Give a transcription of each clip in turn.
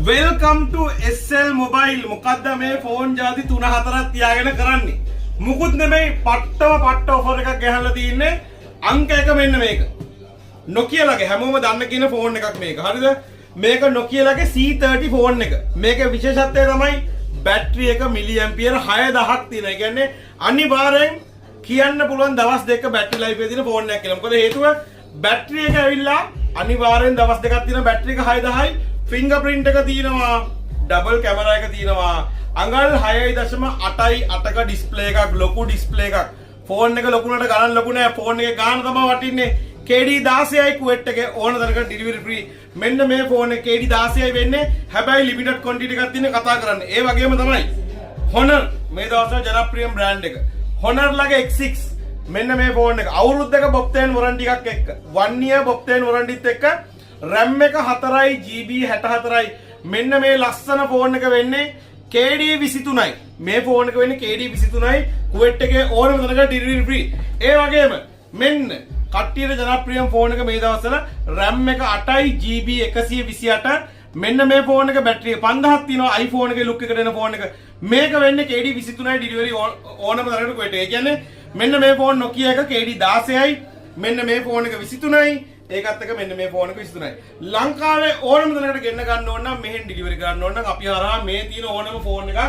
Welcome to SL Mobile. මොකද්ද මේ phone ಜಾති 3-4ක් තියාගෙන කරන්නේ? මුකුත් නෙමෙයි පට්ට ඔෆර් එකක් ගහලා තින්නේ. අංක එක මෙන්න මේක. Nokia ලගේ හැමෝම දන්න කියන ෆෝන් එකක් මේක. හරිද? මේක Nokia ලගේ C30 ෆෝන් එක. මේකේ විශේෂත්වය තමයි බැටරි එක මිලි ඇම්පියර් 6000ක් තියෙනවා. ඒ කියන්නේ අනිවාර්යෙන් කියන්න පුළුවන් දවස් දෙක බැටරි ලයිෆ් එකේ තියෙන ෆෝන් එකක් කියලා. මොකද හේතුව බැටරි එක ඇවිල්ලා අනිවාර්යෙන් දවස් දෙකක් තියෙන බැටරි එක 6000යි. fingerprint එක තියෙනවා, double camera එක තියෙනවා, අඟල් 6.8ක ඩිස්ප්ලේ එකක්, ලොකු ඩිස්ප්ලේ එකක්. ෆෝන් එක ලොකුනට ගණන් ලොකු නෑ. ෆෝන් එකේ ගාන තමයි වටින්නේ. KD 16යි කුවෙට් එකේ ඕන තරකට ඩිලිවරි ෆ්‍රී. මෙන්න මේ ෆෝන් එක KD 16යි වෙන්නේ. හැබැයි ලිමිටඩ් ක්වොන්ටිටි එකක් තියෙන කතා කරන්න. ඒ වගේම තමයි Honor මේ දවස්වල ජනප්‍රියම බ්‍රෑන්ඩ් එක. Honor ලගේ X6 මෙන්න මේ ෆෝන් එක අවුරුද්දක බොක්තෙන් වොරන්ටි එකක් එක්ක 1 year බොක්තෙන් වොරන්ටිත් එක්ක RAM එක 4යි GB 64යි. මෙන්න මේ ලස්සන ෆෝන් එක වෙන්නේ KD 23යි. මේ ෆෝන් එක වෙන්නේ KD 23යි. කුවෙට් එකේ ඕනම තැනක ඩිලිවරි ෆ්‍රී. ඒ වගේම මෙන්න කට්ටියට ජනප්‍රියම ෆෝන් එක මේ දවස්වල RAM එක 8යි GB 128. මෙන්න මේ ෆෝන් එක බැටරිය 5000ක් තියෙනවා. iPhone එකේ ලුක් එකට එන ෆෝන් එක. මේක වෙන්නේ KD 23යි ඩිලිවරි ඕනම තැනකට කුවෙට්. ඒ කියන්නේ මෙන්න මේ ෆෝන් Nokia එක KD 16යි. මෙන්න මේ ෆෝන් එක 23යි. ඒකත් එක මෙන්න මේ ෆෝන් එක 23යි. ලංකාවේ ඕනම තැනකට ගෙන්න ගන්න ඕන නම් මෙහෙන් ඩිලිවරි කරන්න ඕන නම් අපි හරහා මේ තියෙන ඕනම ෆෝන් එකක්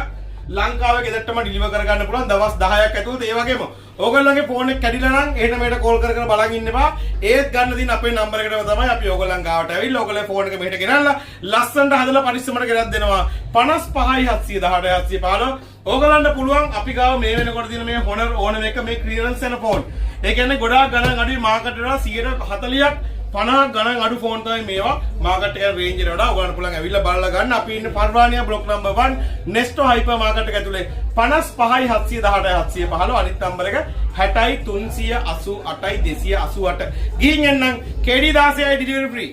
ලංකාවේ ගෙදරටම ඩිලිවර් කර ගන්න පුළුවන් දවස් 10ක් ඇතුළත. ඒ වගේම ඕගොල්ලන්ගේ ෆෝන් එක කැඩිලා නම් එහෙට මෙහෙට කෝල් කර කර බලන් ඉන්න එපා. ඒත් ගන්න දින අපේ නම්බර එකටම තමයි අපි ඕගොල්ලන් ගාවට ඇවිල්ලා ඕගොල්ලෝ ෆෝන් එක මෙහෙට ගෙනල්ලා ලස්සනට හදලා පරිස්සමට ගෙනත් දෙනවා. 55යි 718 715. ඕගොල්ලන්ට පුළුවන් අපි ගාව මේ වෙනකොට තියෙන මේ Honor ඕනම එක මේ ක්ලියරන්ස් යන ෆෝන්. ඒ කියන්නේ ගොඩාක් ගණන් අඩුයි මාකට් එකට 140ක් 50ක් ගණන් අඩු ෆෝන් තමයි මේවා. මාකට් එකේ රේන්ජ් එකට වඩා ඔයගොල්ලන්ට පුළුවන් ඇවිල්ලා බලලා ගන්න. අපි ඉන්නේ පර්වානියා බ්ලොක් නම්බර් 1 නෙස්ටෝ හයිපර් මාකට් එක ඇතුලේ 55යි 718යි 715 අනිත් නම්බර එක 60යි 388යි 288. ගිහින් එන්නම් KD 16යි ඩිලිවරි ෆ්‍රී.